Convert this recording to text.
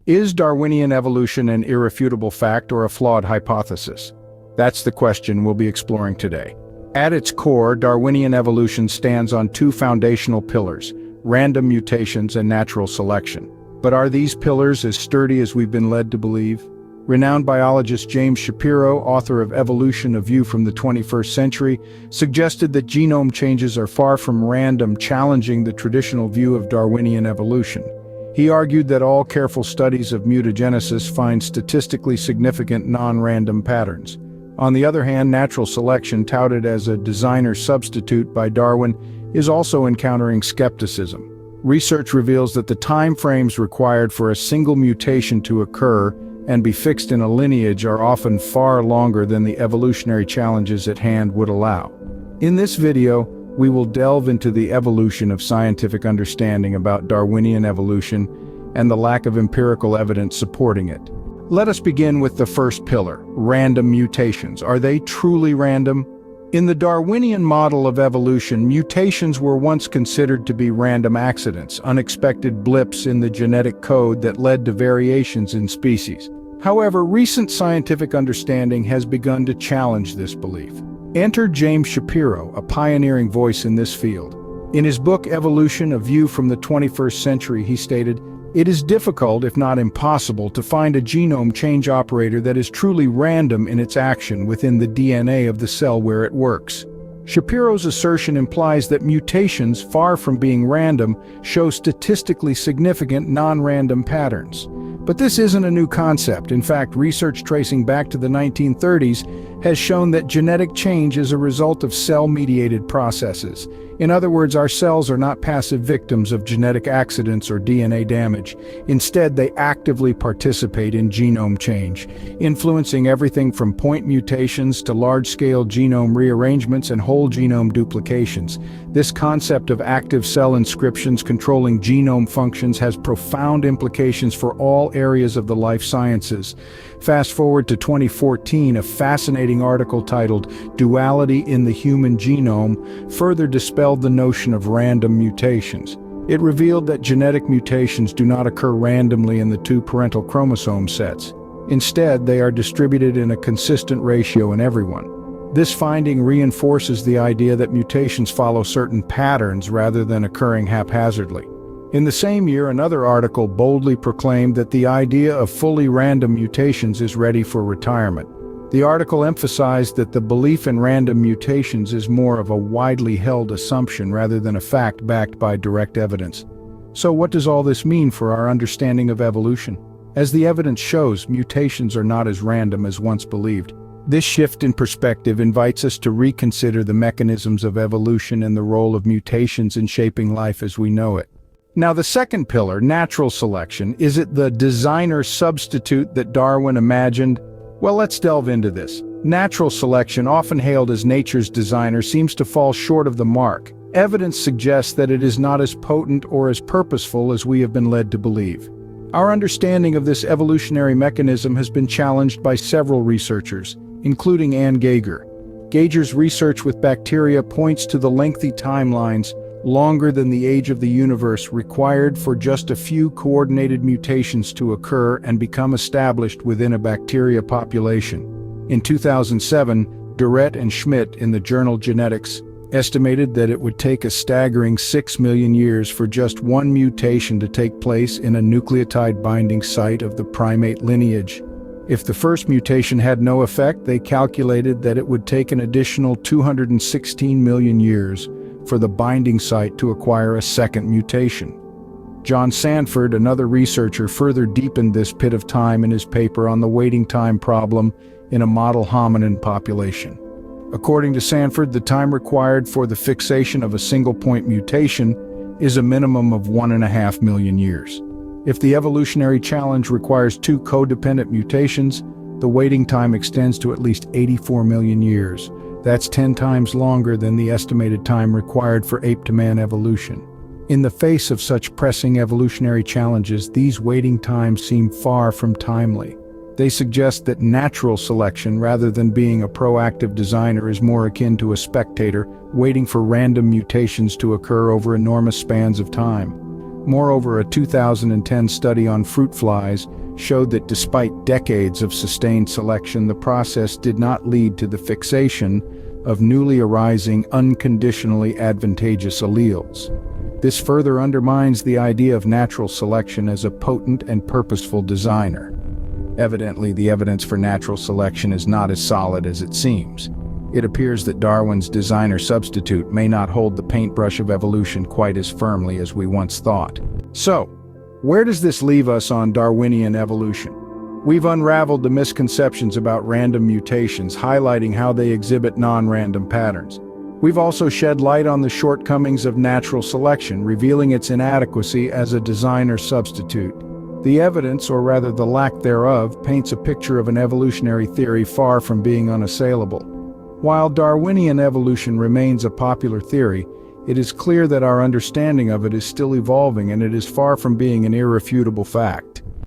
Is Darwinian evolution an irrefutable fact or a flawed hypothesis? That's the question we'll be exploring today. At its core, Darwinian evolution stands on two foundational pillars: random mutations and natural selection. But are these pillars as sturdy as we've been led to believe? Renowned biologist James Shapiro, author of Evolution: A View from the 21st Century, suggested that genome changes are far from random, challenging the traditional view of Darwinian evolution. He argued that all careful studies of mutagenesis find statistically significant non-random patterns. On the other hand, natural selection, touted as a designer substitute by Darwin, is also encountering skepticism. Research reveals that the time frames required for a single mutation to occur and be fixed in a lineage are often far longer than the evolutionary challenges at hand would allow. In this video, we will delve into the evolution of scientific understanding about Darwinian evolution and the lack of empirical evidence supporting it. Let us begin with the first pillar: random mutations. Are they truly random? In the Darwinian model of evolution, mutations were once considered to be random accidents, unexpected blips in the genetic code that led to variations in species. However, recent scientific understanding has begun to challenge this belief. Enter James Shapiro, a pioneering voice in this field. In his book Evolution: A View from the 21st Century, he stated, "It is difficult, if not impossible, to find a genome change operator that is truly random in its action within the DNA of the cell where it works." Shapiro's assertion implies that mutations, far from being random, show statistically significant non-random patterns. But this isn't a new concept. In fact, research tracing back to the 1930s has shown that genetic change is a result of cell-mediated processes. In other words, our cells are not passive victims of genetic accidents or DNA damage. Instead, they actively participate in genome change, influencing everything from point mutations to large-scale genome rearrangements and whole genome duplications. This concept of active cell inscriptions controlling genome functions has profound implications for all areas of the life sciences. Fast forward to 2014, a fascinating article titled "Duality in the Human Genome" further dispelled the notion of random mutations. It revealed that genetic mutations do not occur randomly in the two parental chromosome sets. Instead, they are distributed in a consistent ratio in everyone. This finding reinforces the idea that mutations follow certain patterns rather than occurring haphazardly. In the same year, another article boldly proclaimed that the idea of fully random mutations is ready for retirement. The article emphasized that the belief in random mutations is more of a widely held assumption rather than a fact backed by direct evidence. So what does all this mean for our understanding of evolution? As the evidence shows, mutations are not as random as once believed. This shift in perspective invites us to reconsider the mechanisms of evolution and the role of mutations in shaping life as we know it. Now, the second pillar, natural selection, is it the designer substitute that Darwin imagined? Well, let's delve into this. Natural selection, often hailed as nature's designer, seems to fall short of the mark. Evidence suggests that it is not as potent or as purposeful as we have been led to believe. Our understanding of this evolutionary mechanism has been challenged by several researchers, including Anne Geiger. Geiger's research with bacteria points to the lengthy timelines, longer than the age of the universe, required for just a few coordinated mutations to occur and become established within a bacteria population. In 2007, Durrett and Schmidt in the journal Genetics estimated that it would take a staggering 6 million years for just one mutation to take place in a nucleotide binding site of the primate lineage. If the first mutation had no effect, they calculated that it would take an additional 216 million years for the binding site to acquire a second mutation. John Sanford, another researcher, further deepened this pit of time in his paper on the waiting time problem in a model hominin population. According to Sanford, the time required for the fixation of a single point mutation is a minimum of 1.5 million years. If the evolutionary challenge requires two codependent mutations, the waiting time extends to at least 84 million years. That's 10 times longer than the estimated time required for ape-to-man evolution. In the face of such pressing evolutionary challenges, these waiting times seem far from timely. They suggest that natural selection, rather than being a proactive designer, is more akin to a spectator, waiting for random mutations to occur over enormous spans of time. Moreover, a 2010 study on fruit flies showed that despite decades of sustained selection, the process did not lead to the fixation of newly arising, unconditionally advantageous alleles. This further undermines the idea of natural selection as a potent and purposeful designer. Evidently, the evidence for natural selection is not as solid as it seems. It appears that Darwin's designer substitute may not hold the paintbrush of evolution quite as firmly as we once thought. So, where does this leave us on Darwinian evolution? We've unraveled the misconceptions about random mutations, highlighting how they exhibit non-random patterns. We've also shed light on the shortcomings of natural selection, revealing its inadequacy as a designer substitute. The evidence, or rather the lack thereof, paints a picture of an evolutionary theory far from being unassailable. While Darwinian evolution remains a popular theory, it is clear that our understanding of it is still evolving, and it is far from being an irrefutable fact.